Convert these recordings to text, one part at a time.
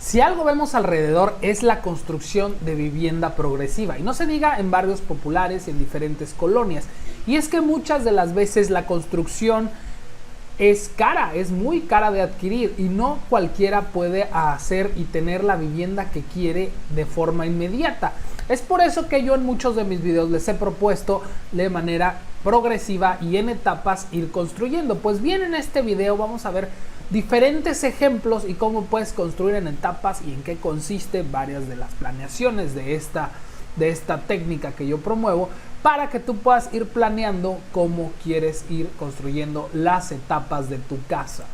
Si algo vemos alrededor es la construcción de vivienda progresiva, y no se diga en barrios populares y en diferentes colonias. Y es que muchas de las veces la construcción es cara, es muy cara de adquirir, y no cualquiera puede hacer y tener la vivienda que quiere de forma inmediata. Es por eso que yo en muchos de mis videos les he propuesto de manera progresiva y en etapas ir construyendo. Pues bien, en este video vamos a ver diferentes ejemplos y cómo puedes construir en etapas y en qué consiste varias de las planeaciones de esta técnica que yo promuevo, para que tú puedas ir planeando cómo quieres ir construyendo las etapas de tu casa.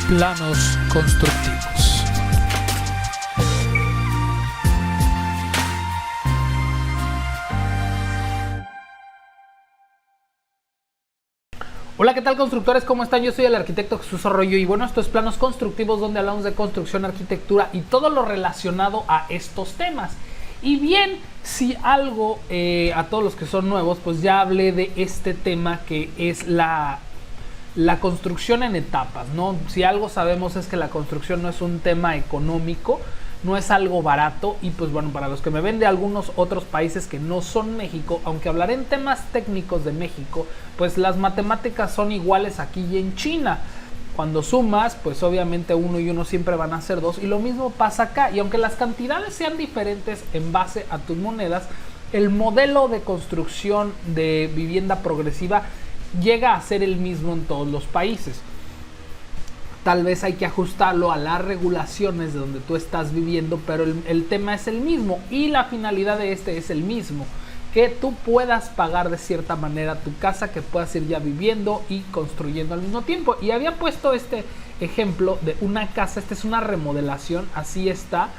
Planos constructivos. Hola, ¿qué tal, constructores? ¿Cómo están? Yo soy el arquitecto Jesús Arroyo, y bueno, esto es Planos Constructivos, donde hablamos de construcción, arquitectura y todo lo relacionado a estos temas. Y bien, si algo, a todos los que son nuevos, pues ya hablé de este tema que es la construcción en etapas, ¿no? Si algo sabemos es que la construcción no es un tema económico, no es algo barato. Y pues bueno, para los que me ven de algunos otros países que no son México, aunque hablaré en temas técnicos de México, pues las matemáticas son iguales aquí y en China. Cuando sumas, pues obviamente 1 y 1 siempre van a ser 2, y lo mismo pasa acá. Y aunque las cantidades sean diferentes en base a tus monedas, el modelo de construcción de vivienda progresiva llega a ser el mismo en todos los países. Tal vez hay que ajustarlo a las regulaciones de donde tú estás viviendo, pero el tema es el mismo, y la finalidad de este es el mismo: que tú puedas pagar de cierta manera tu casa, que puedas ir ya viviendo y construyendo al mismo tiempo. Y había puesto este ejemplo de una casa. Esta es una remodelación, así está.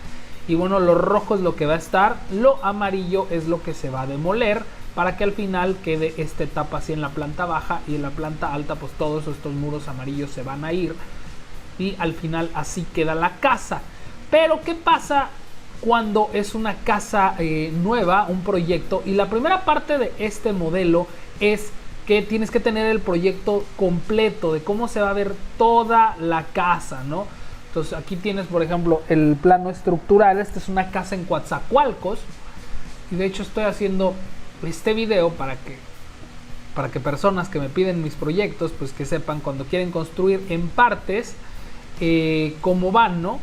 Y bueno, lo rojo es lo que va a estar, lo amarillo es lo que se va a demoler, para que al final quede esta etapa así en la planta baja, y en la planta alta pues todos estos muros amarillos se van a ir, y al final así queda la casa. Pero ¿qué pasa cuando es una casa nueva, un proyecto? Y la primera parte de este modelo es que tienes que tener el proyecto completo de cómo se va a ver toda la casa, ¿no? Entonces aquí tienes, por ejemplo, el plano estructural. Esta es una casa en Coatzacoalcos, y de hecho estoy haciendo este video para que personas que me piden mis proyectos, pues que sepan cuando quieren construir en partes, cómo van, ¿no?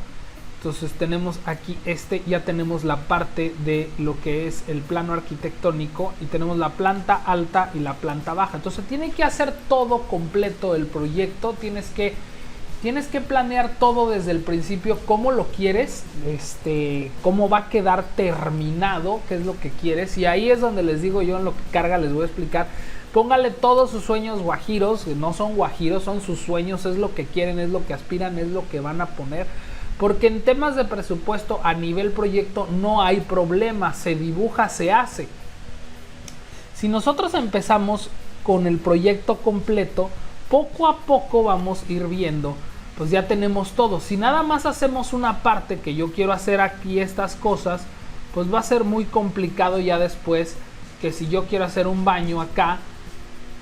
Entonces tenemos aquí ya tenemos la parte de lo que es el plano arquitectónico, y tenemos la planta alta y la planta baja. Entonces tiene que hacer todo completo el proyecto, tienes que planear todo desde el principio, cómo lo quieres, cómo va a quedar terminado, qué es lo que quieres. Y ahí es donde les digo yo, en lo que carga les voy a explicar: póngale todos sus sueños guajiros, que no son guajiros, son sus sueños, es lo que quieren, es lo que aspiran, es lo que van a poner. Porque en temas de presupuesto a nivel proyecto no hay problema, se dibuja, se hace. Si nosotros empezamos con el proyecto completo, poco a poco vamos a ir viendo, pues ya tenemos todo. Si nada más hacemos una parte, que yo quiero hacer aquí estas cosas, pues va a ser muy complicado ya después. Que si yo quiero hacer un baño acá,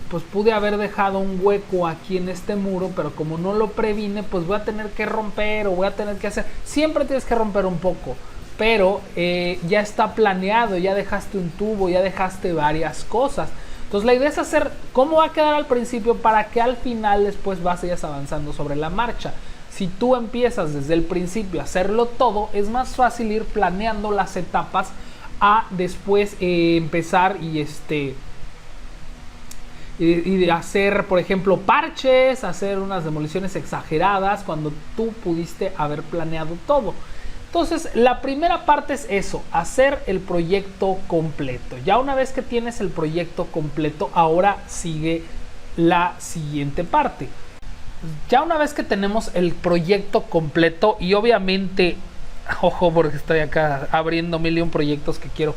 pues pude haber dejado un hueco aquí en este muro, pero como no lo previne, pues voy a tener que romper, o voy a tener que hacer. Siempre tienes que romper un poco, pero ya está planeado, ya dejaste un tubo, ya dejaste varias cosas. Entonces la idea es hacer cómo va a quedar al principio, para que al final después vayas avanzando sobre la marcha. Si tú empiezas desde el principio a hacerlo todo, es más fácil ir planeando las etapas a después empezar y de hacer, por ejemplo, parches, hacer unas demoliciones exageradas cuando tú pudiste haber planeado todo. Entonces la primera parte es eso, hacer el proyecto completo. Ya una vez que tienes el proyecto completo, ahora sigue la siguiente parte. Ya una vez que tenemos el proyecto completo, y obviamente, ojo, porque estoy acá abriendo 1001 proyectos que quiero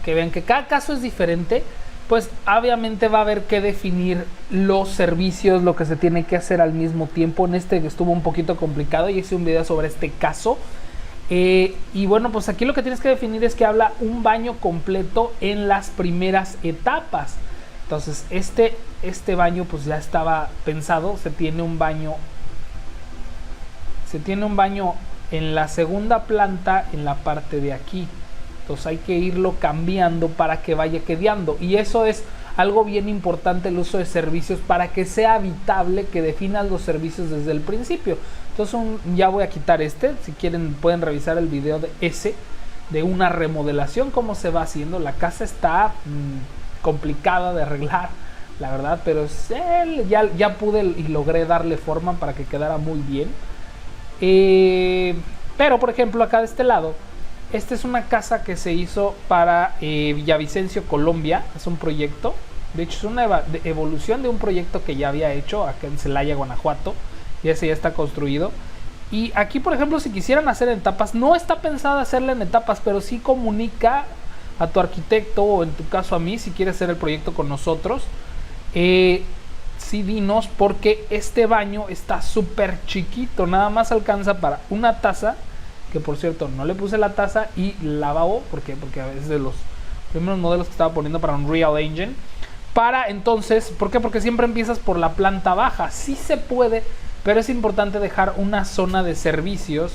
que vean que cada caso es diferente, pues obviamente va a haber que definir los servicios, lo que se tiene que hacer al mismo tiempo. En este estuvo un poquito complicado y hice un video sobre este caso. Y bueno, pues aquí lo que tienes que definir es que habla un baño completo en las primeras etapas. Entonces este baño pues ya estaba pensado, se tiene un baño se tiene un baño en la segunda planta en la parte de aquí. Entonces hay que irlo cambiando para que vaya quedando, y eso es algo bien importante, el uso de servicios, para que sea habitable, que definas los servicios desde el principio. Entonces ya voy a quitar este, si quieren pueden revisar el video de una remodelación, cómo se va haciendo. La casa está complicada de arreglar, la verdad, pero ya pude y logré darle forma para que quedara muy bien. Pero por ejemplo acá de este lado, esta es una casa que se hizo para Villavicencio, Colombia. Es un proyecto, de hecho es una evolución de un proyecto que ya había hecho acá en Celaya, Guanajuato, y ese ya está construido. Y aquí por ejemplo, si quisieran hacer en etapas, no está pensada hacerla en etapas, pero sí comunica a tu arquitecto, o en tu caso a mí, si quieres hacer el proyecto con nosotros, sí dinos, porque este baño está súper chiquito, nada más alcanza para una taza, que por cierto no le puse la taza, y lavabo, porque es de los primeros modelos que estaba poniendo para Unreal Engine. Para entonces, ¿por qué? Porque siempre empiezas por la planta baja. Sí se puede, pero es importante dejar una zona de servicios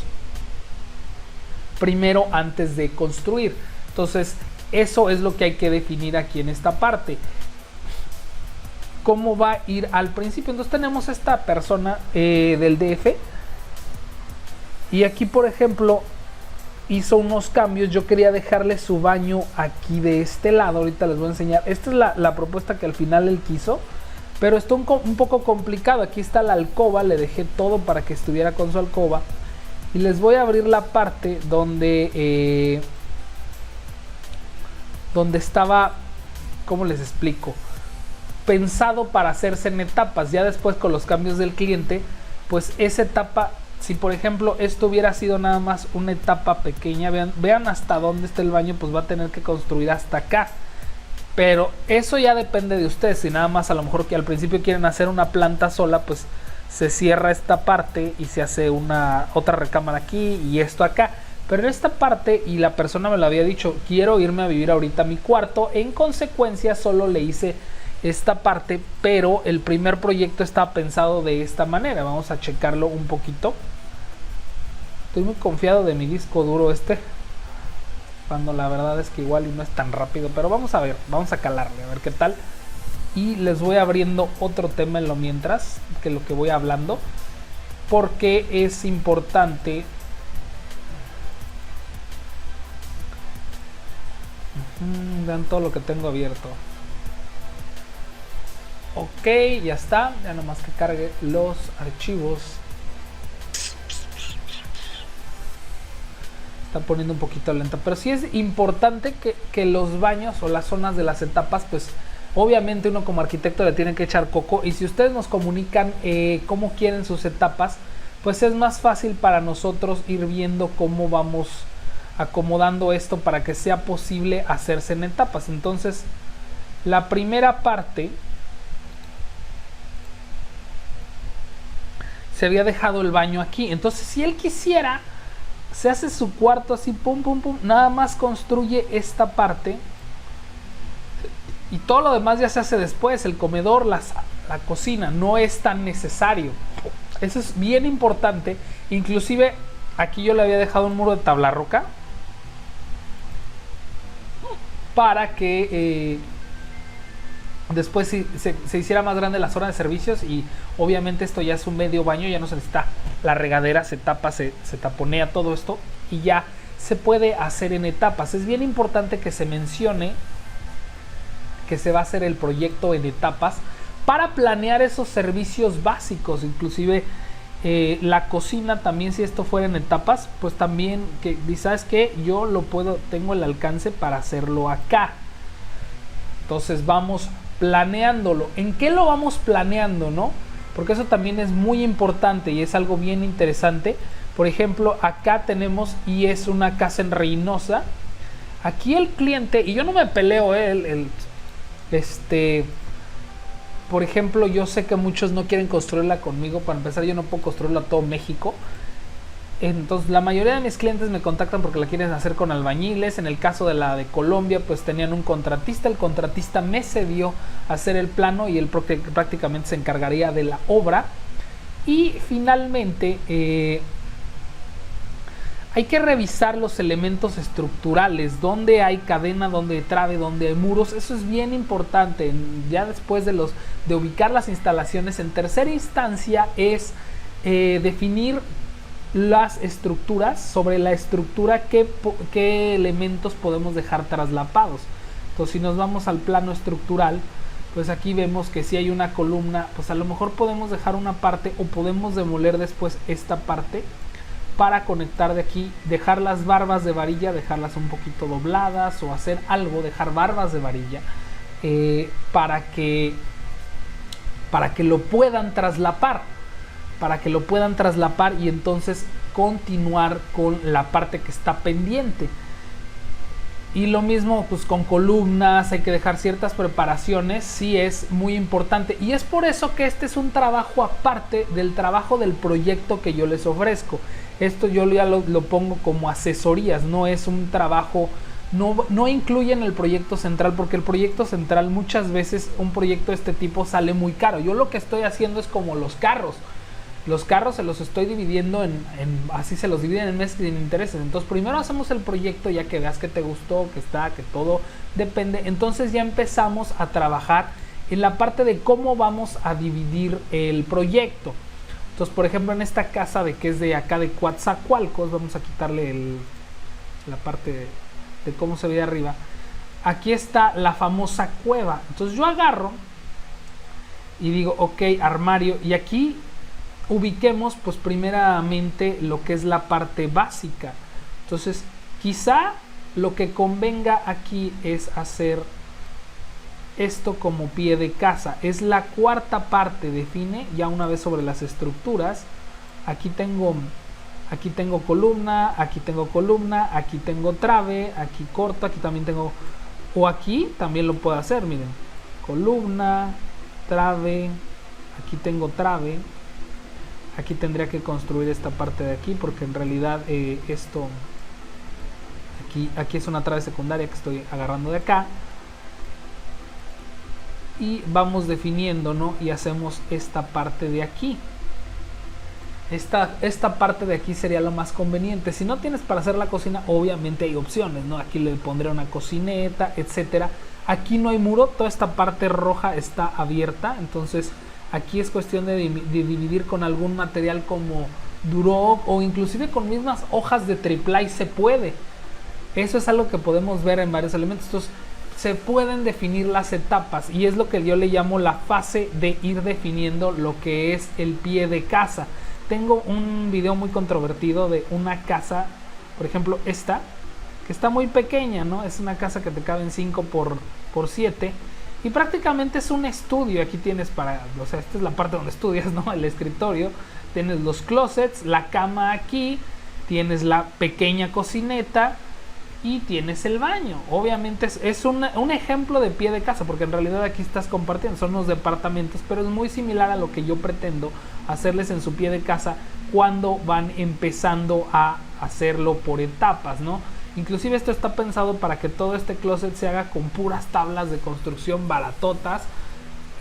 primero antes de construir. Entonces eso es lo que hay que definir aquí en esta parte, cómo va a ir al principio. Entonces tenemos esta persona del DF, y aquí por ejemplo hizo unos cambios. Yo quería dejarle su baño aquí de este lado, ahorita les voy a enseñar. Esta es la propuesta que al final él quiso, pero está un poco complicado. Aquí está la alcoba, le dejé todo para que estuviera con su alcoba, y les voy a abrir la parte donde estaba, ¿cómo les explico? Pensado para hacerse en etapas. Ya después con los cambios del cliente, pues esa etapa, si por ejemplo esto hubiera sido nada más una etapa pequeña, vean hasta dónde está el baño, pues va a tener que construir hasta acá. Pero eso ya depende de ustedes. Si nada más a lo mejor que al principio quieren hacer una planta sola, pues se cierra esta parte y se hace otra recámara aquí y esto acá. Pero en esta parte, y la persona me lo había dicho, quiero irme a vivir ahorita a mi cuarto, en consecuencia solo le hice esta parte, pero el primer proyecto estaba pensado de esta manera. Vamos a checarlo un poquito. Estoy muy confiado de mi disco duro cuando la verdad es que igual y no es tan rápido, pero vamos a ver, vamos a calarle, a ver qué tal. Y les voy abriendo otro tema en lo mientras, que lo que voy hablando, porque es importante. Vean todo lo que tengo abierto. Ok, ya está, ya nomás que cargue los archivos. Está poniendo un poquito lenta, pero sí es importante que los baños o las zonas de las etapas, pues obviamente uno como arquitecto le tiene que echar coco, y si ustedes nos comunican cómo quieren sus etapas, pues es más fácil para nosotros ir viendo cómo vamos acomodando esto para que sea posible hacerse en etapas. Entonces la primera parte se había dejado el baño aquí, entonces si él quisiera se hace su cuarto así, pum pum pum, nada más construye esta parte y todo lo demás ya se hace después. El comedor, la cocina, no es tan necesario. Eso es bien importante. Inclusive aquí yo le había dejado un muro de tabla roca para que después se hiciera más grande la zona de servicios, y obviamente esto ya es un medio baño, ya no se necesita la regadera, se tapa, se taponea todo esto y ya se puede hacer en etapas. Es bien importante que se mencione que se va a hacer el proyecto en etapas para planear esos servicios básicos. Inclusive la cocina también, si esto fuera en etapas, pues también que sabes que yo tengo el alcance para hacerlo acá. Entonces vamos planeándolo. ¿En qué lo vamos planeando, no? Porque eso también es muy importante y es algo bien interesante. Por ejemplo, acá tenemos, y es una casa en Reynosa. Aquí el cliente, y yo no me peleo, por ejemplo, yo sé que muchos no quieren construirla conmigo. Para empezar, yo no puedo construirla a todo México. Entonces la mayoría de mis clientes me contactan porque la quieren hacer con albañiles. En el caso de la de Colombia, pues tenían un contratista. El contratista me cedió a hacer el plano y él prácticamente se encargaría de la obra. Y finalmente hay que revisar los elementos estructurales, dónde hay cadena, dónde hay trave, dónde hay muros. Eso es bien importante. Ya después de ubicar las instalaciones, en tercera instancia es definir las estructuras. Sobre la estructura, qué elementos podemos dejar traslapados. Entonces, si nos vamos al plano estructural, pues aquí vemos que si hay una columna, pues a lo mejor podemos dejar una parte o podemos demoler después esta parte para conectar de aquí, dejar las barbas de varilla, dejarlas un poquito dobladas o hacer algo, dejar barbas de varilla para que lo puedan traslapar, y entonces continuar con la parte que está pendiente. Y lo mismo pues con columnas, hay que dejar ciertas preparaciones, sí es muy importante. Y es por eso que este es un trabajo aparte del trabajo del proyecto que yo les ofrezco. Esto yo ya lo pongo como asesorías, no es un trabajo, no incluye en el proyecto central, porque el proyecto central muchas veces, un proyecto de este tipo sale muy caro. Yo lo que estoy haciendo es como los carros. Los carros se los estoy dividiendo así se los dividen en meses sin intereses. Entonces primero hacemos el proyecto, ya que veas que te gustó, que todo depende. Entonces ya empezamos a trabajar en la parte de cómo vamos a dividir el proyecto. Entonces, por ejemplo, en esta casa que es de acá de Coatzacoalcos, vamos a quitarle la parte de cómo se ve de arriba. Aquí está la famosa cueva. Entonces yo agarro y digo, ok, armario, y aquí ubiquemos pues primeramente lo que es la parte básica. Entonces quizá lo que convenga aquí es hacer esto como pie de casa. Es la cuarta parte, define ya una vez sobre las estructuras. Aquí tengo columna, aquí tengo trave, aquí corto, aquí también tengo, o aquí también lo puedo hacer, miren, columna, trave, aquí tengo trave. Aquí tendría que construir esta parte de aquí, porque en realidad esto aquí es una trave secundaria que estoy agarrando de acá, y vamos definiendo, ¿no? Y hacemos esta parte de aquí. Esta parte de aquí sería lo más conveniente. Si no tienes para hacer la cocina, obviamente hay opciones, ¿no? Aquí le pondré una cocineta, etcétera. Aquí no hay muro, toda esta parte roja está abierta, entonces aquí es cuestión de dividir con algún material como Duroc o inclusive con mismas hojas de triplay se puede. Eso es algo que podemos ver en varios elementos. Entonces se pueden definir las etapas, y es lo que yo le llamo la fase de ir definiendo lo que es el pie de casa. Tengo un video muy controvertido de una casa, por ejemplo esta, que está muy pequeña, ¿no? Es una casa que te caben 5 por 7 y prácticamente es un estudio. Aquí tienes o sea, esta es la parte donde estudias, ¿no? El escritorio, tienes los closets, la cama aquí, tienes la pequeña cocineta y tienes el baño. Obviamente es un ejemplo de pie de casa, porque en realidad aquí estás compartiendo, son unos departamentos, pero es muy similar a lo que yo pretendo hacerles en su pie de casa cuando van empezando a hacerlo por etapas, ¿no? Inclusive esto está pensado para que todo este closet se haga con puras tablas de construcción baratotas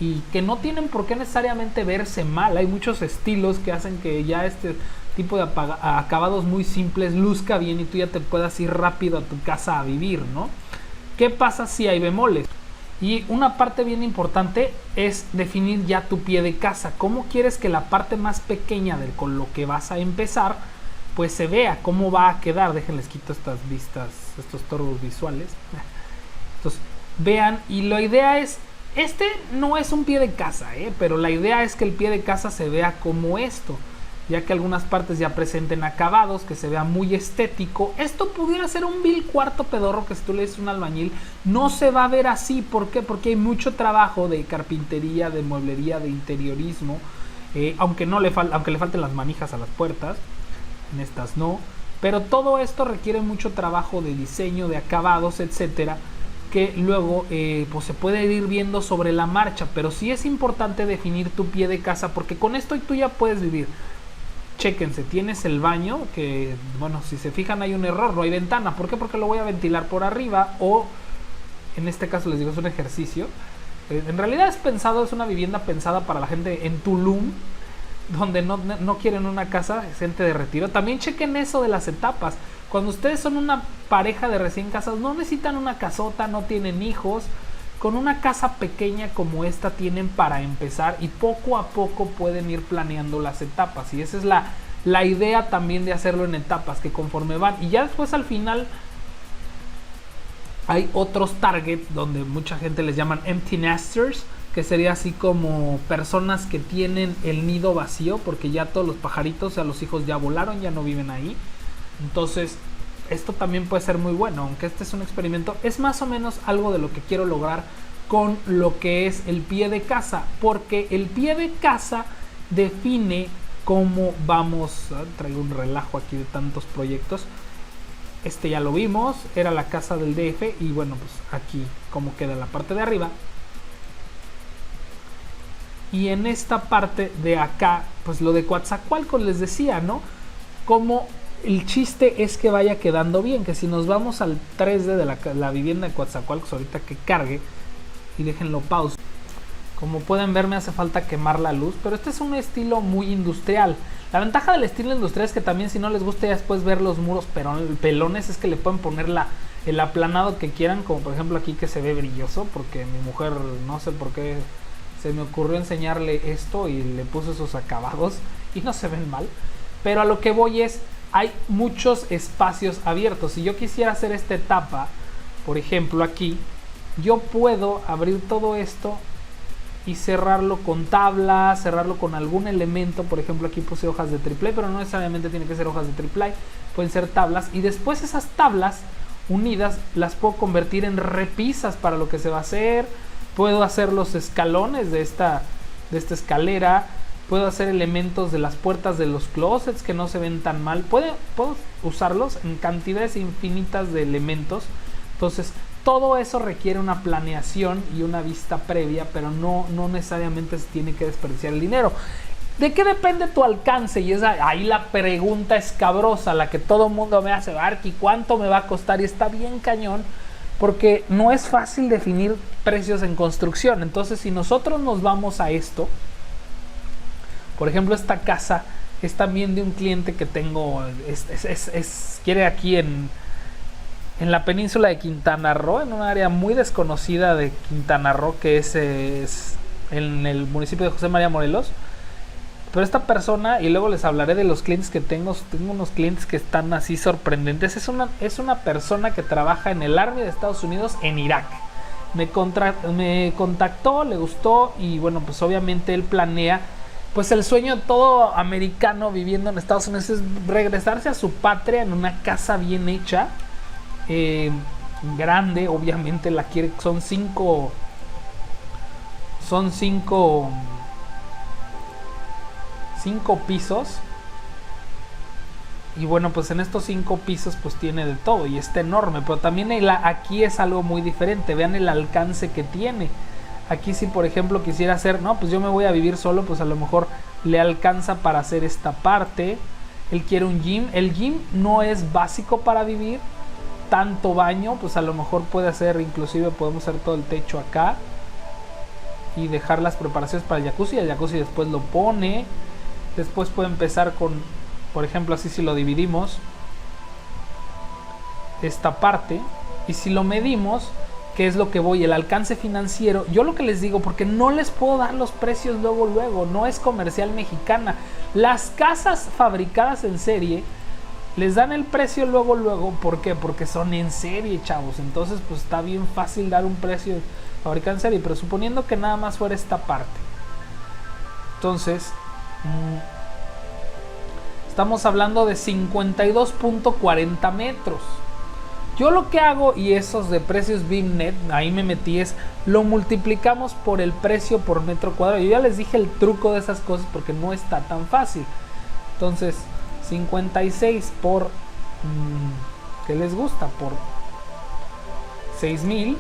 y que no tienen por qué necesariamente verse mal. Hay muchos estilos que hacen que ya este tipo de acabados muy simples luzca bien y tú ya te puedas ir rápido a tu casa a vivir, ¿no? ¿Qué pasa si hay bemoles? Y una parte bien importante es definir ya tu pie de casa. ¿Cómo quieres que la parte más pequeña con lo que vas a empezar pues se vea? ¿Cómo va a quedar? Déjenles quito estas vistas, estos torbos visuales. Entonces vean, y la idea es, este no es un pie de casa, pero la idea es que el pie de casa se vea como esto, ya que algunas partes ya presenten acabados, que se vea muy estético. Esto pudiera ser un vil cuarto pedorro que si tú le dices un albañil no se va a ver así. ¿Por qué? Porque hay mucho trabajo de carpintería, de mueblería, de interiorismo, aunque le falten las manijas a las puertas, en estas no, pero todo esto requiere mucho trabajo de diseño, de acabados, etcétera, que luego pues se puede ir viendo sobre la marcha. Pero sí es importante definir tu pie de casa, porque con esto tú ya puedes vivir. Chéquense, tienes el baño, que bueno, si se fijan hay un error, no hay ventana. ¿Por qué? Porque lo voy a ventilar por arriba, o en este caso les digo, es un ejercicio. En realidad es una vivienda pensada para la gente en Tulum, donde no quieren una casa, gente de retiro. También chequen eso de las etapas. Cuando ustedes son una pareja de recién casados, no necesitan una casota, no tienen hijos. Con una casa pequeña como esta tienen para empezar y poco a poco pueden ir planeando las etapas. Y esa es la idea también de hacerlo en etapas, que conforme van. Y ya después al final hay otros targets donde mucha gente les llaman empty nesters, que sería así como personas que tienen el nido vacío porque ya todos los pajaritos, o sea, los hijos ya volaron, ya no viven ahí. Entonces esto también puede ser muy bueno, aunque este es un experimento. Es más o menos algo de lo que quiero lograr con lo que es el pie de casa, porque el pie de casa define cómo vamos. Traigo un relajo aquí de tantos proyectos. Este ya lo vimos, era la casa del DF y bueno, pues aquí cómo queda la parte de arriba. Y en esta parte de acá, pues lo de Coatzacoalcos les decía, ¿no? Como el chiste es que vaya quedando bien, que si nos vamos al 3D de la vivienda de Coatzacoalcos, ahorita que cargue, y déjenlo pausa. Como pueden ver, me hace falta quemar la luz, pero este es un estilo muy industrial. La ventaja del estilo industrial es que también, si no les gusta ya después ver los muros pelones, es que le pueden poner el aplanado que quieran, como por ejemplo aquí que se ve brilloso, porque mi mujer, no sé por qué, se me ocurrió enseñarle esto y le puse esos acabados y no se ven mal. Pero a lo que voy es, hay muchos espacios abiertos. Si yo quisiera hacer esta etapa, por ejemplo aquí, yo puedo abrir todo esto y cerrarlo con tablas, cerrarlo con algún elemento. Por ejemplo aquí puse hojas de triple, pero no necesariamente tiene que ser hojas de triple, pueden ser tablas, y después esas tablas unidas las puedo convertir en repisas para lo que se va a hacer. Puedo hacer los escalones de esta escalera, puedo hacer elementos de las puertas de los closets que no se ven tan mal. Puedo usarlos en cantidades infinitas de elementos. Entonces todo eso requiere una planeación y una vista previa, pero no necesariamente se tiene que desperdiciar el dinero. ¿De qué depende tu alcance? Y es ahí la pregunta escabrosa, la que todo el mundo me hace, Arqui, ¿cuánto me va a costar? Y está bien cañón, porque no es fácil definir precios en construcción. Entonces, si nosotros nos vamos a esto, por ejemplo, esta casa es también de un cliente que tengo, quiere aquí en la península de Quintana Roo, en un área muy desconocida de Quintana Roo, que es en el municipio de José María Morelos. Pero esta persona, y luego les hablaré de los clientes que tengo unos clientes que están así sorprendentes. Es una persona que trabaja en el Army de Estados Unidos en Irak. Me contactó, le gustó, y bueno, pues obviamente él planea, pues el sueño de todo americano viviendo en Estados Unidos es regresarse a su patria en una casa bien hecha, grande. Obviamente la quiere, son cinco pisos, y bueno, pues en estos 5 pisos pues tiene de todo y está enorme. Pero también aquí es algo muy diferente. Vean el alcance que tiene. Aquí, si por ejemplo quisiera hacer, no, pues yo me voy a vivir solo, pues a lo mejor le alcanza para hacer esta parte. Él quiere un gym. El gym no es básico para vivir. Tanto baño, pues a lo mejor puede hacer, inclusive podemos hacer todo el techo acá y dejar las preparaciones para el jacuzzi. El jacuzzi después lo pone. Después puede empezar con, por ejemplo, así, si lo dividimos, esta parte, y si lo medimos, que es lo que voy, el alcance financiero. Yo lo que les digo, porque no les puedo dar los precios luego, no es comercial mexicana. Las casas fabricadas en serie les dan el precio luego. ¿Por qué? Porque son en serie, chavos. Entonces pues está bien fácil dar un precio fabricado en serie, pero suponiendo que nada más fuera esta parte. Entonces estamos hablando de 52.40 metros. Yo lo que hago, y esos de precios BIMnet, ahí me metí, es lo multiplicamos por el precio por metro cuadrado. Yo ya les dije el truco de esas cosas porque no está tan fácil. Entonces 56 por ¿qué les gusta? Por 6,000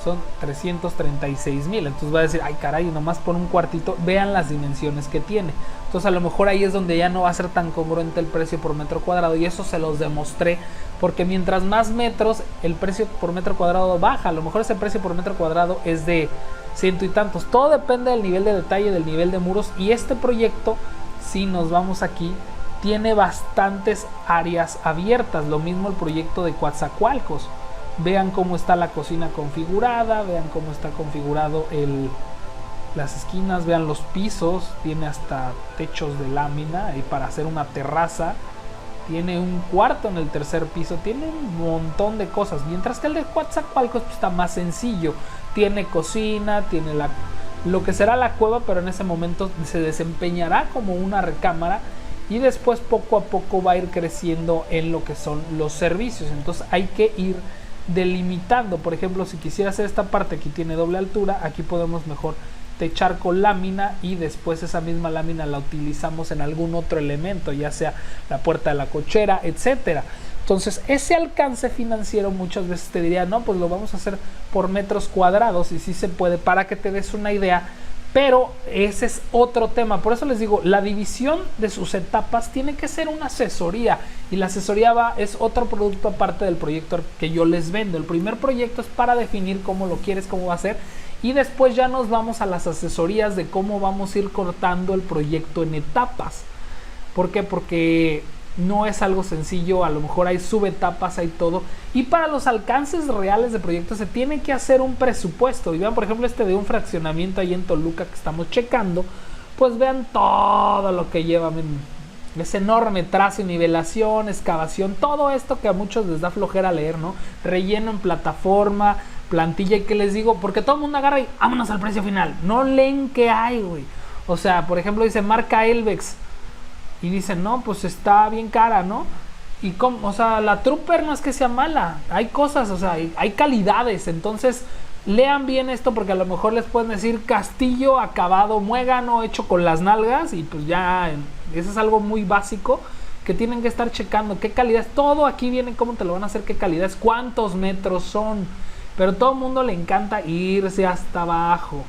son 336,000. Entonces va a decir, ay caray, nomás por un cuartito. Vean las dimensiones que tiene. Entonces a lo mejor ahí es donde ya no va a ser tan congruente el precio por metro cuadrado, y eso se los demostré, porque mientras más metros, el precio por metro cuadrado baja. A lo mejor ese precio por metro cuadrado es de ciento y tantos. Todo depende del nivel de detalle, del nivel de muros. Y este proyecto, si nos vamos aquí, tiene bastantes áreas abiertas. Lo mismo el proyecto de Coatzacoalcos. Vean cómo está la cocina configurada, vean cómo está configurado las esquinas, vean los pisos, tiene hasta techos de lámina y para hacer una terraza. Tiene un cuarto en el tercer piso, tiene un montón de cosas. Mientras que el de Coatzacoalcos pues, está más sencillo. Tiene cocina, tiene lo que será la cueva, pero en ese momento se desempeñará como una recámara. Y después poco a poco va a ir creciendo en lo que son los servicios. Entonces hay que ir delimitando. Por ejemplo, si quisiera hacer esta parte, aquí tiene doble altura, aquí podemos mejor techar con lámina y después esa misma lámina la utilizamos en algún otro elemento, ya sea la puerta de la cochera, etcétera. Entonces ese alcance financiero muchas veces te diría, no, pues lo vamos a hacer por metros cuadrados, y sí se puede, para que te des una idea. Pero ese es otro tema. Por eso les digo, la división de sus etapas tiene que ser una asesoría. Y la asesoría es otro producto aparte del proyecto que yo les vendo. El primer proyecto es para definir cómo lo quieres, cómo va a ser. Y después ya nos vamos a las asesorías de cómo vamos a ir cortando el proyecto en etapas. ¿Por qué? Porque no es algo sencillo, a lo mejor hay subetapas, hay todo. Y para los alcances reales de proyectos se tiene que hacer un presupuesto. Y vean, por ejemplo, este de un fraccionamiento ahí en Toluca que estamos checando. Pues vean todo lo que lleva. Es enorme, trazo y nivelación, excavación, todo esto que a muchos les da flojera leer, ¿no? Relleno en plataforma, plantilla, y que les digo, porque todo el mundo agarra y vámonos al precio final. No leen qué hay, güey. O sea, por ejemplo, dice marca Elvex. Y dicen, no, pues está bien cara, ¿no? Y o sea, la Trooper no es que sea mala. Hay cosas, o sea, hay calidades. Entonces, lean bien esto, porque a lo mejor les pueden decir castillo acabado muégano hecho con las nalgas. Y pues ya, eso es algo muy básico que tienen que estar checando. ¿Qué calidad es? Todo aquí viene cómo te lo van a hacer, qué calidad es, cuántos metros son. Pero todo el mundo le encanta irse hasta abajo.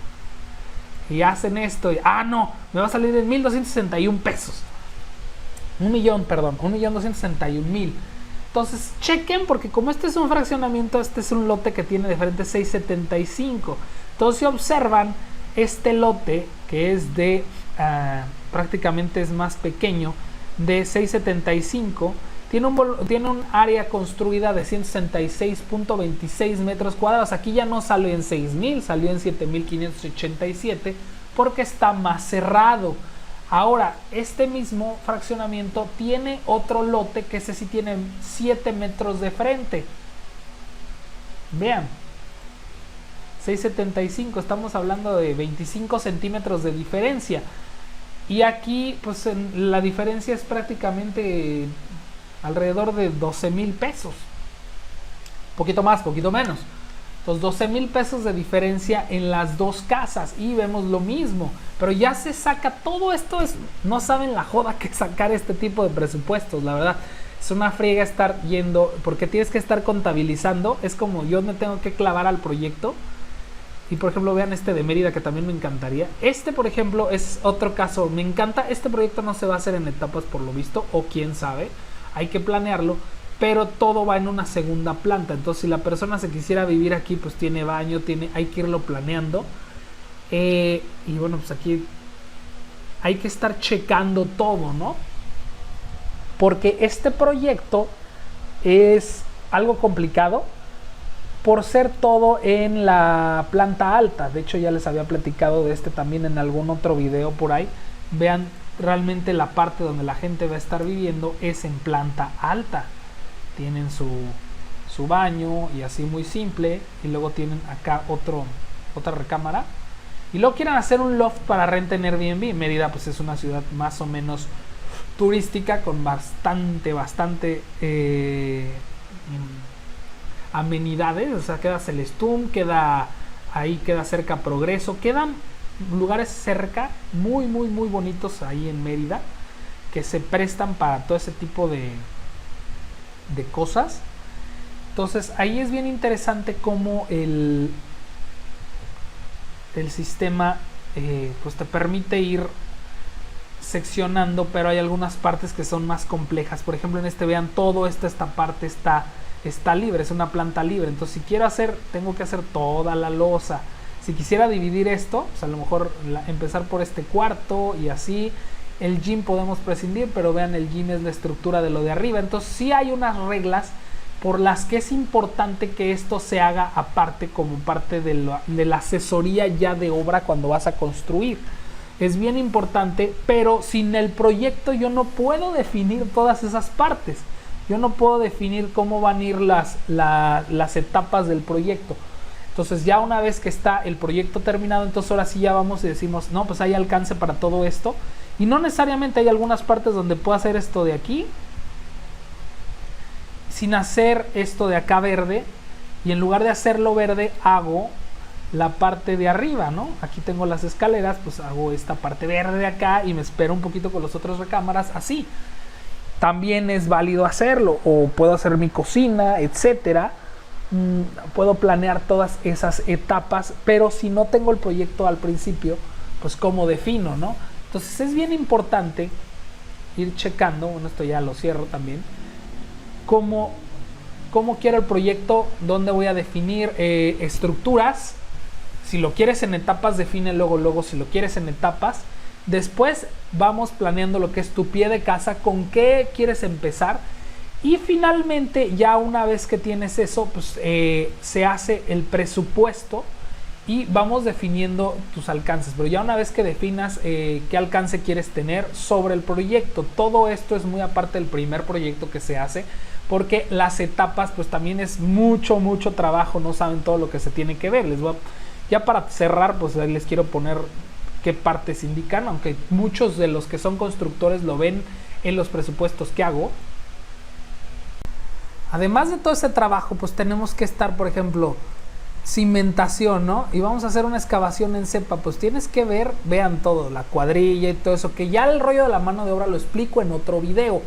Y hacen esto. Y, no, me va a salir en 1,261 pesos. 1,261,000. Entonces chequen, porque como este es un fraccionamiento, este es un lote que tiene de frente 675. Entonces si observan este lote, que es de prácticamente es más pequeño, de 675, tiene un área construida de 166.26 metros cuadrados. Aquí ya no salió en 6,000, salió en 7,587, porque está más cerrado. Ahora, este mismo fraccionamiento tiene otro lote que ese sí tiene 7 metros de frente. Vean, 675, estamos hablando de 25 centímetros de diferencia. Y aquí, pues la diferencia es prácticamente alrededor de 12,000 pesos. Poquito más, poquito menos. Entonces 12,000 pesos de diferencia en las dos casas y vemos lo mismo, pero ya se saca todo esto. No saben la joda que sacar este tipo de presupuestos, la verdad. Es una friega estar yendo, porque tienes que estar contabilizando. Es como yo me tengo que clavar al proyecto. Y por ejemplo, vean este de Mérida, que también me encantaría. Este, por ejemplo, es otro caso. Me encanta. Este proyecto no se va a hacer en etapas por lo visto, o quién sabe. Hay que planearlo. Pero todo va en una segunda planta. Entonces si la persona se quisiera vivir aquí, pues tiene baño, hay que irlo planeando. Y bueno, pues aquí hay que estar checando todo, ¿no? Porque este proyecto es algo complicado por ser todo en la planta alta. De hecho ya les había platicado de este también en algún otro video por ahí. Vean, realmente la parte donde la gente va a estar viviendo es en planta alta. Tienen su baño y así muy simple. Y luego tienen acá otra recámara. Y luego quieren hacer un loft para renta en Airbnb. Mérida pues es una ciudad más o menos turística con bastante amenidades. O sea, queda Celestún, queda cerca Progreso. Quedan lugares cerca muy bonitos ahí en Mérida, que se prestan para todo ese tipo de cosas. Entonces ahí es bien interesante cómo el sistema pues te permite ir seccionando, pero hay algunas partes que son más complejas. Por ejemplo, en este, vean, todo esta parte está libre, es una planta libre. Entonces si quiero hacer, tengo que hacer toda la losa. Si quisiera dividir esto, pues a lo mejor empezar por este cuarto y así. El gym podemos prescindir, pero vean, el gym es la estructura de lo de arriba. Entonces sí hay unas reglas por las que es importante que esto se haga aparte, como parte de la asesoría ya de obra cuando vas a construir. Es bien importante, pero sin el proyecto yo no puedo definir todas esas partes. Yo no puedo definir cómo van a ir las etapas del proyecto. Entonces ya una vez que está el proyecto terminado, entonces ahora sí ya vamos y decimos, no, pues hay alcance para todo esto. Y no necesariamente hay algunas partes donde puedo hacer esto de aquí, sin hacer esto de acá verde, y en lugar de hacerlo verde hago la parte de arriba, ¿no? Aquí tengo las escaleras, pues hago esta parte verde de acá y me espero un poquito con los otros recámaras, así. También es válido hacerlo, o puedo hacer mi cocina, etcétera. Puedo planear todas esas etapas, pero si no tengo el proyecto al principio, pues cómo defino, ¿no? Entonces es bien importante ir checando, bueno, esto ya lo cierro también, cómo quiero el proyecto, dónde voy a definir estructuras. Si lo quieres en etapas, define luego, si lo quieres en etapas. Después vamos planeando lo que es tu pie de casa, con qué quieres empezar. Y finalmente, ya una vez que tienes eso, pues se hace el presupuesto y vamos definiendo tus alcances. Pero ya una vez que definas qué alcance quieres tener sobre el proyecto, todo esto es muy aparte del primer proyecto que se hace, porque las etapas pues también es mucho trabajo, no saben todo lo que se tiene que ver. Ya para cerrar, pues les quiero poner qué partes indican, aunque muchos de los que son constructores lo ven en los presupuestos que hago. Además de todo ese trabajo, pues tenemos que estar, por ejemplo, cimentación, ¿no? Y vamos a hacer una excavación en cepa, pues tienes que vean todo, la cuadrilla y todo eso, que ya el rollo de la mano de obra lo explico en otro video,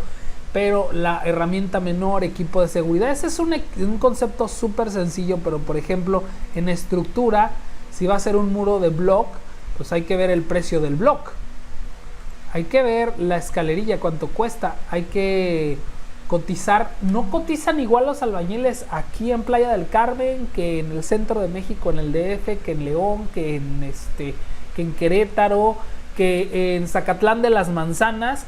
pero la herramienta menor, equipo de seguridad, ese es un concepto súper sencillo, pero por ejemplo, en estructura, si va a ser un muro de block, pues hay que ver el precio del block, hay que ver la escalerilla, cuánto cuesta, hay que cotizar. No cotizan igual los albañiles aquí en Playa del Carmen que en el centro de México, en el DF, que en León, que en Querétaro, que en Zacatlán de las Manzanas.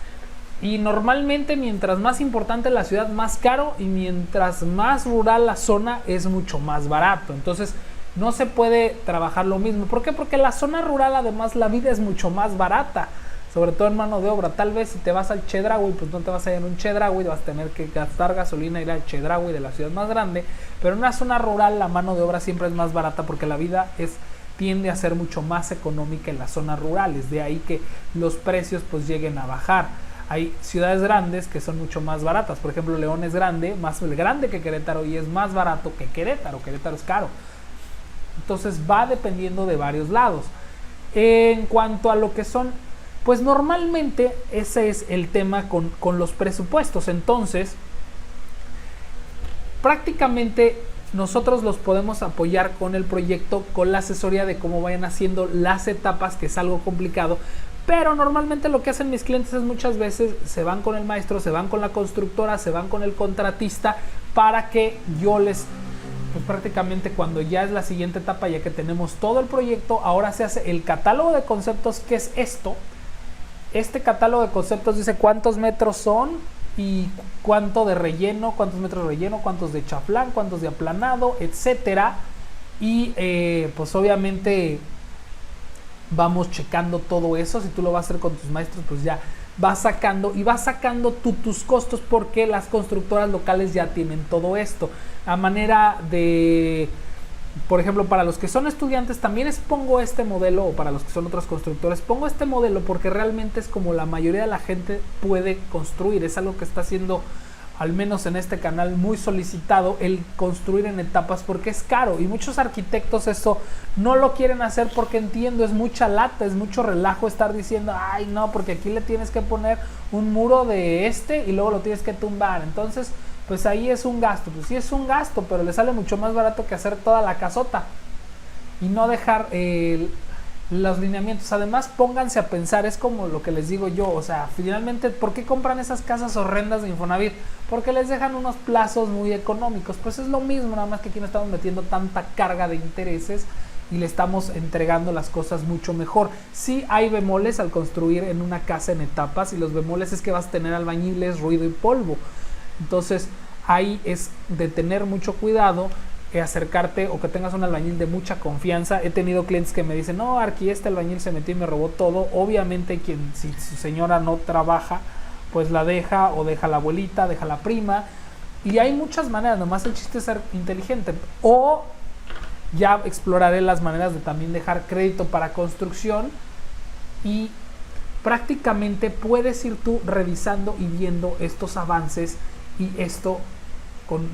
Y normalmente mientras más importante la ciudad, más caro, y mientras más rural la zona es mucho más barato. Entonces no se puede trabajar lo mismo. ¿Por qué? Porque la zona rural además la vida es mucho más barata, sobre todo en mano de obra. Tal vez si te vas al Chedraui, pues no te vas a ir en un Chedraui, vas a tener que gastar gasolina e ir al Chedraui de la ciudad más grande, pero en una zona rural la mano de obra siempre es más barata porque la vida tiende a ser mucho más económica en las zonas rurales, de ahí que los precios pues lleguen a bajar. Hay ciudades grandes que son mucho más baratas, por ejemplo León es grande, más grande que Querétaro, y es más barato que Querétaro. Querétaro es caro. Entonces va dependiendo de varios lados. En cuanto a lo que son, pues normalmente ese es el tema con los presupuestos. Entonces prácticamente nosotros los podemos apoyar con el proyecto, con la asesoría de cómo vayan haciendo las etapas, que es algo complicado, pero normalmente lo que hacen mis clientes es muchas veces se van con el maestro, se van con la constructora, se van con el contratista, para que yo les, pues prácticamente cuando ya es la siguiente etapa, ya que tenemos todo el proyecto, ahora se hace el catálogo de conceptos. ¿Qué es esto? Este catálogo de conceptos dice cuántos metros son y cuánto de relleno, cuántos metros de relleno, cuántos de chaflán, cuántos de aplanado, etcétera. Y pues obviamente vamos checando todo eso. Si tú lo vas a hacer con tus maestros, pues ya vas sacando tus costos, porque las constructoras locales ya tienen todo esto. A manera de, por ejemplo, para los que son estudiantes también pongo este modelo, o para los que son otros constructores pongo este modelo, porque realmente es como la mayoría de la gente puede construir. Es algo que está haciendo, al menos en este canal, muy solicitado, el construir en etapas, porque es caro, y muchos arquitectos eso no lo quieren hacer, porque entiendo, es mucha lata, es mucho relajo estar diciendo, ay no, porque aquí le tienes que poner un muro de y luego lo tienes que tumbar, entonces pues ahí es un gasto. Pues sí es un gasto, pero le sale mucho más barato que hacer toda la casota y no dejar los lineamientos. Además, pónganse a pensar, es como lo que les digo yo, o sea, finalmente, ¿por qué compran esas casas horrendas de Infonavit? Porque les dejan unos plazos muy económicos. Pues es lo mismo, nada más que aquí no estamos metiendo tanta carga de intereses y le estamos entregando las cosas mucho mejor. Sí hay bemoles al construir en una casa en etapas, y los bemoles es que vas a tener albañiles, ruido y polvo. Entonces ahí es de tener mucho cuidado, acercarte, o que tengas un albañil de mucha confianza. He tenido clientes que me dicen, no, Arqui, este albañil se metió y me robó todo. Obviamente si su señora no trabaja, pues la deja, o deja la abuelita, deja la prima, y hay muchas maneras. Nomás el chiste es ser inteligente. O ya exploraré las maneras de también dejar crédito para construcción, y prácticamente puedes ir tú revisando y viendo estos avances y esto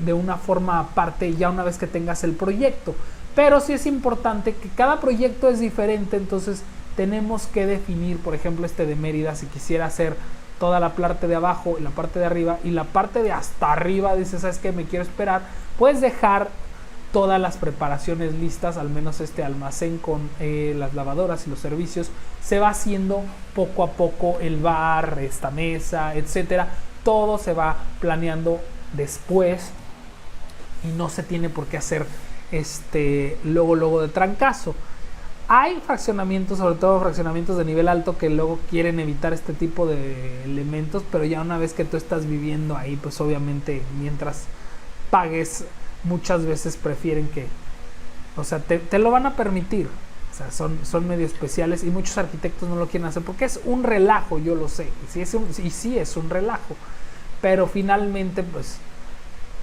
de una forma aparte, ya una vez que tengas el proyecto. Pero sí es importante que cada proyecto es diferente, entonces tenemos que definir, por ejemplo, este de Mérida, si quisiera hacer toda la parte de abajo y la parte de arriba, y la parte de hasta arriba dices, ¿sabes qué? Me quiero esperar, puedes dejar todas las preparaciones listas, al menos este almacén con las lavadoras y los servicios. Se va haciendo poco a poco el bar, esta mesa, etcétera. Todo se va planeando después y no se tiene por qué hacer luego de trancazo. Hay fraccionamientos, sobre todo fraccionamientos de nivel alto, que luego quieren evitar este tipo de elementos, pero ya una vez que tú estás viviendo ahí, pues obviamente mientras pagues, muchas veces prefieren que, o sea, te lo van a permitir. O sea, son medio especiales, y muchos arquitectos no lo quieren hacer porque es un relajo, yo lo sé, y sí es un relajo. Pero finalmente, pues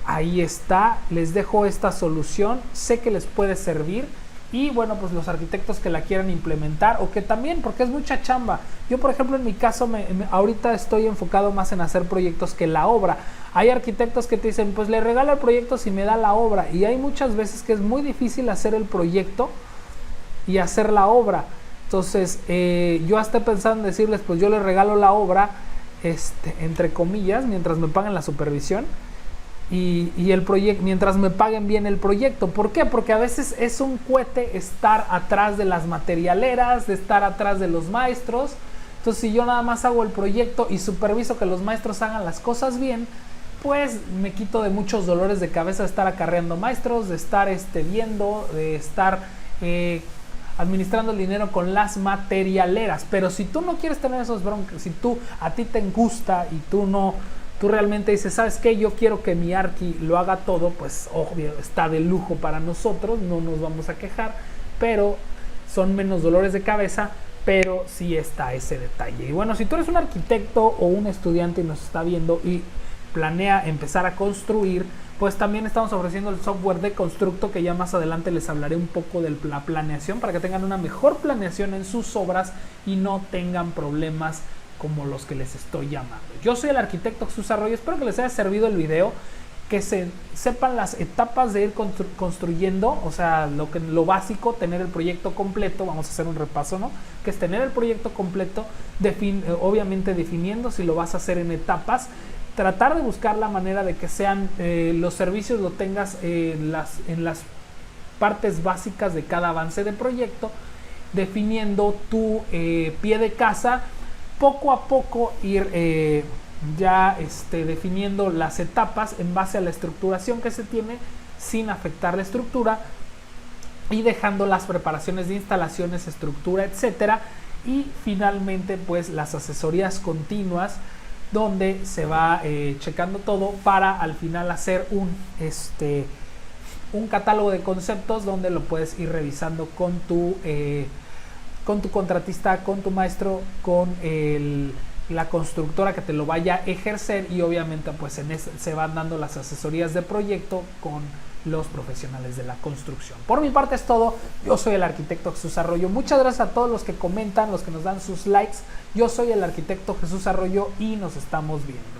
ahí está, les dejo esta solución, sé que les puede servir. Y bueno, pues los arquitectos que la quieran implementar, o que también, porque es mucha chamba. Yo, por ejemplo, en mi caso, ahorita estoy enfocado más en hacer proyectos que la obra. Hay arquitectos que te dicen, pues le regalo el proyecto si me da la obra. Y hay muchas veces que es muy difícil hacer el proyecto y hacer la obra. Entonces, yo hasta he pensado en decirles, pues yo les regalo la obra, entre comillas, mientras me paguen la supervisión. Y el proyecto, mientras me paguen bien el proyecto. ¿Por qué? Porque a veces es un cohete estar atrás de las materialeras, de estar atrás de los maestros. Entonces, si yo nada más hago el proyecto y superviso que los maestros hagan las cosas bien, pues me quito de muchos dolores de cabeza de estar acarreando maestros, de estar viendo, de estar administrando el dinero con las materialeras. Pero si tú no quieres tener esos broncas, si a ti te gusta y tú realmente dices, ¿sabes qué? Yo quiero que mi Arqui lo haga todo, pues obvio, está de lujo para nosotros, no nos vamos a quejar, pero son menos dolores de cabeza, pero sí está ese detalle. Y bueno, si tú eres un arquitecto o un estudiante y nos está viendo y planea empezar a construir, pues también estamos ofreciendo el software de Constructo, que ya más adelante les hablaré un poco de la planeación, para que tengan una mejor planeación en sus obras y no tengan problemas como los que les estoy llamando. Yo soy el arquitecto Jesús Arroyo, espero que les haya servido el video, que sepan las etapas de ir construyendo, o sea, lo básico, tener el proyecto completo. Vamos a hacer un repaso, ¿no? Que es tener el proyecto completo, obviamente definiendo si lo vas a hacer en etapas, tratar de buscar la manera de que sean los servicios lo tengas en las partes básicas de cada avance de proyecto, definiendo tu pie de casa. Poco a poco ir definiendo las etapas en base a la estructuración que se tiene, sin afectar la estructura, y dejando las preparaciones de instalaciones, estructura, etcétera. Y finalmente, pues las asesorías continuas, donde se va checando todo para al final hacer un catálogo de conceptos, donde lo puedes ir revisando con tu contratista, con tu maestro, con la constructora que te lo vaya a ejercer, y obviamente pues se van dando las asesorías de proyecto con los profesionales de la construcción. Por mi parte es todo. Yo soy el arquitecto Jesús Arroyo. Muchas gracias a todos los que comentan, los que nos dan sus likes. Yo soy el arquitecto Jesús Arroyo y nos estamos viendo.